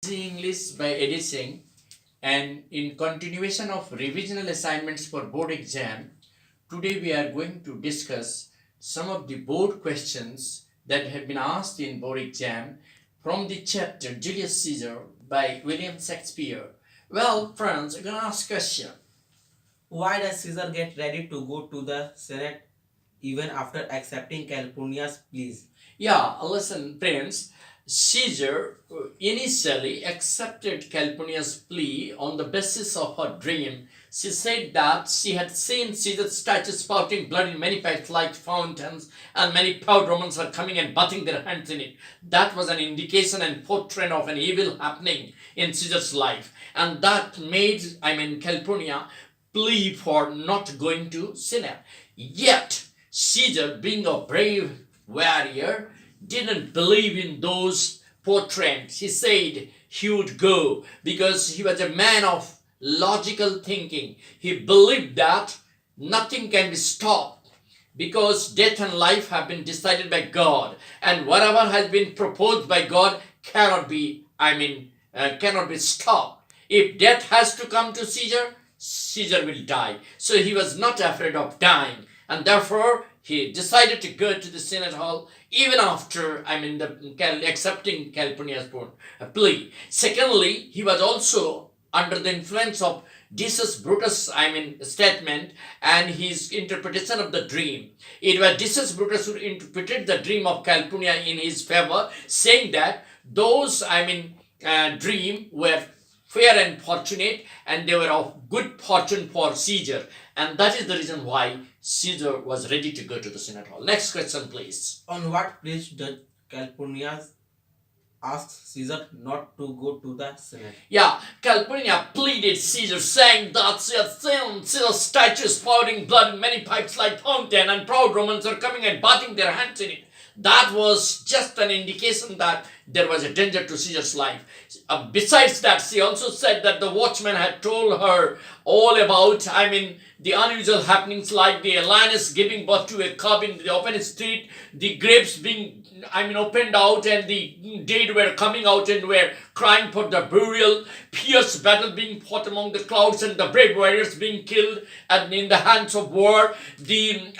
Easy English by editing, and in continuation of revisional assignments for board exam, today we are going to discuss some of the board questions that have been asked in board exam from the chapter Julius Caesar by William Shakespeare. Well, friends, I'm gonna ask question. Why does Caesar get ready to go to the Senate even after accepting Calpurnia's pleas? Yeah, listen, friends. Caesar initially accepted Kalpana's plea on the basis of her dream. She said that she had seen Caesar's statue spouting blood in many pipes like fountains, and many proud Romans are coming and batting their hands in it. That was an indication and portent of an evil happening in Caesar's life, and that made, Kalpurnia plea for not going to Senate. Yet, Caesar, being a brave warrior, didn't believe in those portents. He said he would go because he was a man of logical thinking. He believed that nothing can be stopped because death and life have been decided by God, and whatever has been proposed by God cannot be, cannot be stopped. If death has to come to Caesar, Caesar will die. So he was not afraid of dying, and therefore he decided to go to the Senate Hall even after, accepting Calpurnia's plea. Secondly, he was also under the influence of Brutus, statement and his interpretation of the dream. It was Decius Brutus who interpreted the dream of Calpurnia in his favor, saying that those, dream were fair and fortunate, and they were of good fortune for Caesar. And that is the reason why Caesar was ready to go to the Senate Hall. Next question, please. On what plea does Calpurnia ask Caesar not to go to the Senate? Yeah, Kalpana pleaded Caesar, saying that she had seen Caesar's statue spouting blood in many pipes like fountain, and proud Romans are coming and bathing their hands in it. That was just an indication that there was a danger to Caesar's life. Besides that, she also said that the watchman had told her all about, the unusual happenings like the lioness giving birth to a cub in the open street, the graves being, opened out, and the dead were coming out and were crying for the burial, fierce battle being fought among the clouds, and the brave warriors being killed and in the hands of war. These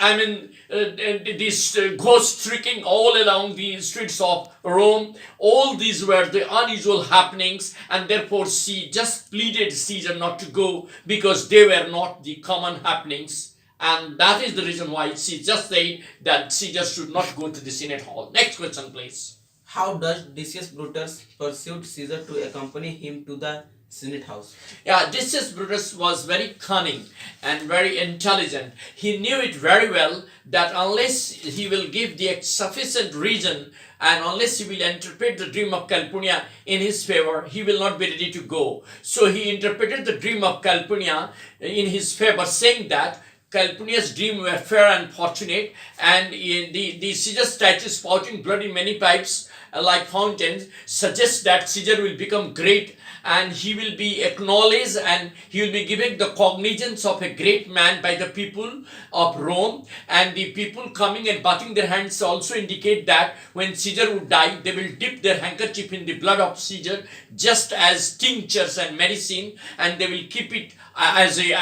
ghosts shrieking all along the streets of Rome. All these were the unusual happenings, and therefore she just pleaded Caesar not to go because they were not the common happenings. And that is the reason why she just said that Caesar should not go to the Senate Hall. Next question, please. How does Decius Brutus persuade Caesar to accompany him to the Senate House? Yeah, Decius Brutus was very cunning and very intelligent. He knew it very well that unless he will give the sufficient reason and unless he will interpret the dream of Calpurnia in his favor, he will not be ready to go. So he interpreted the dream of Calpurnia in his favor, saying that Calpurnia's dream were fair and fortunate, and in the Caesar statue spouting blood in many pipes like fountains suggests that Caesar will become great, and he will be acknowledged, and he will be given the cognizance of a great man by the people of Rome. And the people coming and batting their hands also indicate that when Caesar would die, they will dip their handkerchief in the blood of Caesar just as tinctures and medicine, and they will keep it as a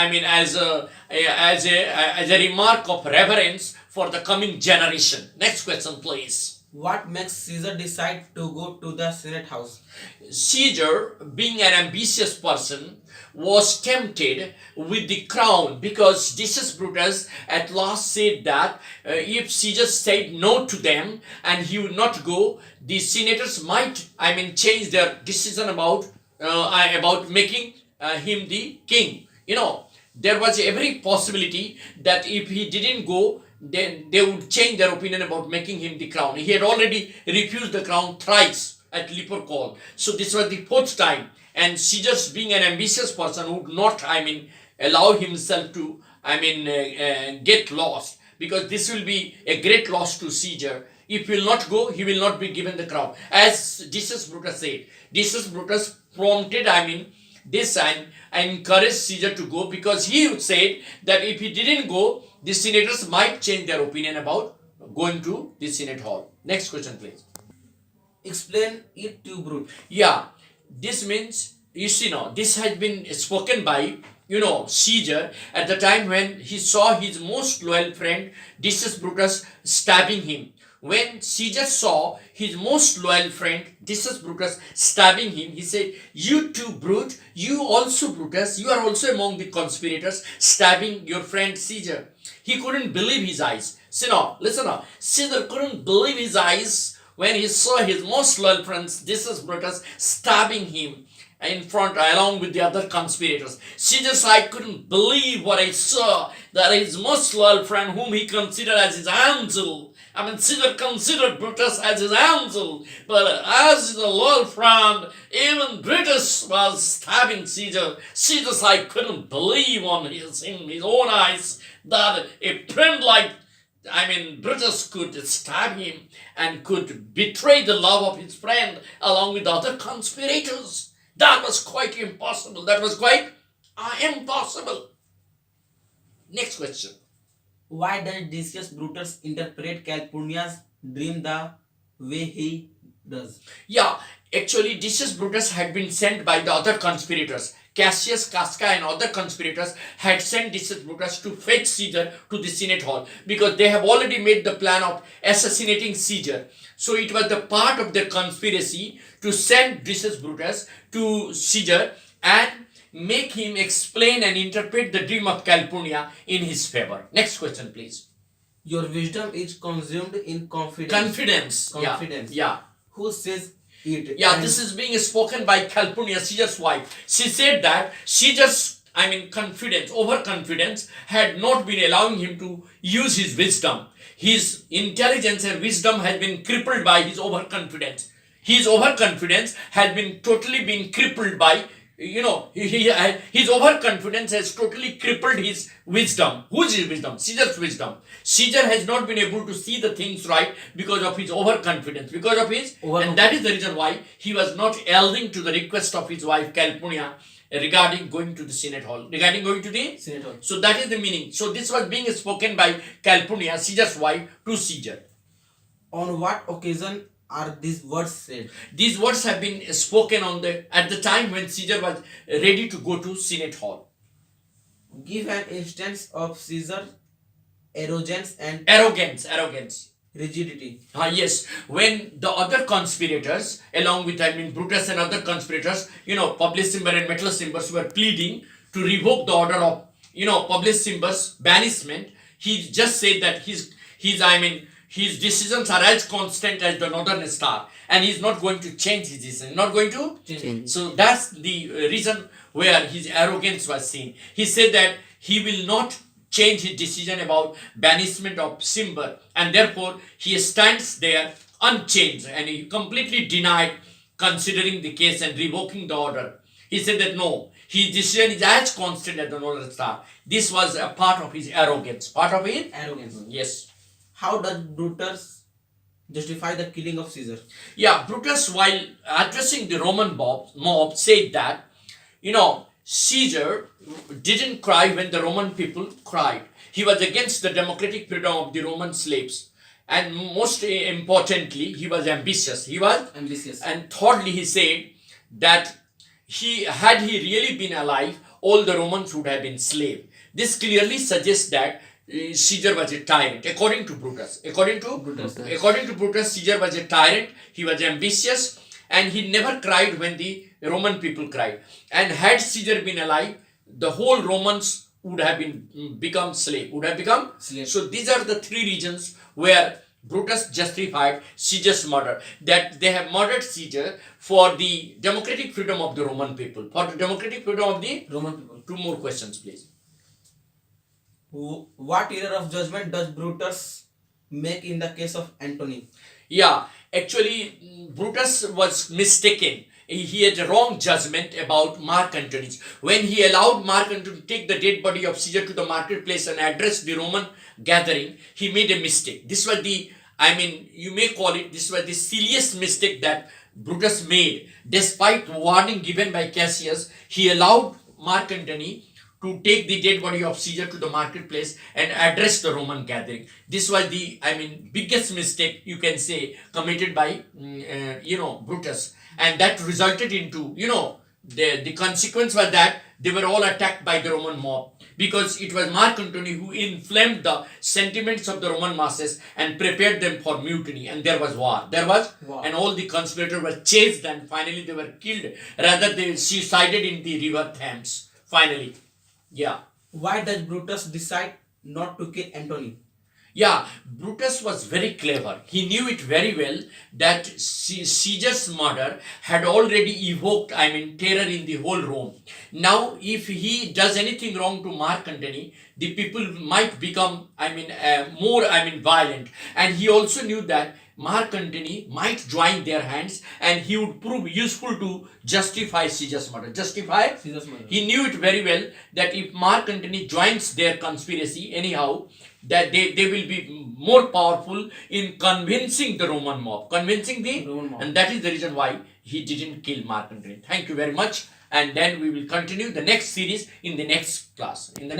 remark of reverence for the coming generation. Next question, please. What makes Caesar decide to go to the Senate House? Caesar, being an ambitious person, was tempted with the crown because Decius Brutus at last said that if Caesar said no to them and he would not go, the senators might, change their decision about making him the king. There was every possibility that if he didn't go, then they would change their opinion about making him the crown. He had already refused the crown thrice at Lupercal. So this was the fourth time. And Caesar, being an ambitious person, would not, allow himself to, get lost, because this will be a great loss to Caesar. If he will not go, he will not be given the crown. As Decius Brutus said, Decius Brutus prompted, this and encouraged Caesar to go, because he said that if he didn't go, the senators might change their opinion about going to the Senate Hall. Next question, please. Explain it to Brutus. Yeah, This means, you see now, this has been spoken by, Caesar at the time when he saw his most loyal friend, Decius Brutus, stabbing him. When Caesar saw his most loyal friend, Decius Brutus, stabbing him, he said, "You too, Brute, you also, Brutus, you are also among the conspirators stabbing your friend Caesar." He couldn't believe his eyes. See now, listen now. Caesar couldn't believe his eyes when he saw his most loyal friend, Decius Brutus, stabbing him in front along with the other conspirators. Caesar said, "I couldn't believe what I saw, that his most loyal friend, whom he considered as his angel." I mean, Caesar considered Brutus as his angel, but as his loyal friend, even Brutus was stabbing Caesar. Caesar said, "I couldn't believe in his own eyes that a friend like Brutus could stab him and could betray the love of his friend along with other conspirators. That was quite impossible. That was quite impossible." Next question. Why does Decius Brutus interpret Calpurnia's dream the way he does? Yeah, actually, Decius Brutus had been sent by the other conspirators. Cassius, Casca, and other conspirators had sent Decius Brutus to fetch Caesar to the Senate Hall because they have already made the plan of assassinating Caesar. So it was the part of their conspiracy to send Decius Brutus to Caesar and make him explain and interpret the dream of Calpurnia in his favor. Next question, please. Your wisdom is consumed in confidence. Confidence. Confidence. Yeah. Who says it? Yeah, this is being spoken by Kalpana, Caesar's wife. She said that Caesar's, confidence, overconfidence had not been allowing him to use his wisdom. His intelligence and wisdom had been crippled by his overconfidence. His overconfidence had been totally been crippled by, his overconfidence has totally crippled his wisdom. Whose wisdom? Caesar's wisdom. Caesar has not been able to see the things right because of his overconfidence, and that is the reason why he was not yielding to the request of his wife Calpurnia regarding going to the Senate Hall. So that is the meaning. So this was being spoken by Calpurnia, Caesar's wife, to Caesar. On what occasion are these words said? These words have been spoken at the time when Caesar was ready to go to Senate Hall. Give an instance of Caesar's arrogance and Arrogance. rigidity. Yes, when the other conspirators, along with Brutus and other conspirators, Publius Cimber and Metellus Cimbers were pleading to revoke the order of Publius Cimber's banishment, he just said that his decisions are as constant as the northern star, and he's not going to change his decision. Not going to Change. So that's the reason where his arrogance was seen. He said that he will not change his decision about banishment of Cimber, and therefore he stands there unchanged, and he completely denied considering the case and revoking the order. He said that no, his decision is as constant as the northern star. This was a part of his arrogance. Yes. How does Brutus justify the killing of Caesar? Yeah, Brutus, while addressing the Roman mob, said that, Caesar didn't cry when the Roman people cried. He was against the democratic freedom of the Roman slaves. And most importantly, he was ambitious. And thirdly, he said that had he really been alive, all the Romans would have been slaves. This clearly suggests that Caesar was a tyrant, according to Brutus. According to Brutus, Caesar was a tyrant. He was ambitious, and he never cried when the Roman people cried. And had Caesar been alive, the whole Romans would have become slave. So these are the three reasons where Brutus justified Caesar's murder. That they have murdered Caesar for the democratic freedom of the Roman people. For the democratic freedom of the Roman people. Two more questions, please. What error of judgment does Brutus make in the case of Antony? Yeah, actually, Brutus was mistaken. He had a wrong judgment about Mark Antony. When he allowed Mark Antony to take the dead body of Caesar to the marketplace and address the Roman gathering, he made a mistake. This was you may call it, this was the silliest mistake that Brutus made. Despite warning given by Cassius, he allowed Mark Antony to take the dead body of Caesar to the marketplace and address the Roman gathering. This was the, biggest mistake you can say committed by, Brutus. and that resulted into, the consequence was that they were all attacked by the Roman mob, because it was Mark Antony who inflamed the sentiments of the Roman masses and prepared them for mutiny, and there was war. Wow. And all the conspirators were chased, and finally they were killed. Rather, they suicided in the river Thames. Finally, yeah. Why does Brutus decide not to kill Antony? Yeah, Brutus was very clever. He knew it very well that Caesar's murder had already evoked, terror in the whole Rome. Now, if he does anything wrong to Mark Antony, the people might become, more, violent. And he also knew that Mark Antony might join their hands, and he would prove useful to justify Caesar's murder. Justify? Caesar's murder. He knew it very well that if Mark Antony joins their conspiracy anyhow, that they will be more powerful in convincing the Roman mob. Convincing the Roman mob. And that is the reason why he didn't kill Mark Antony. Thank you very much. And then we will continue the next series in the next class. In the next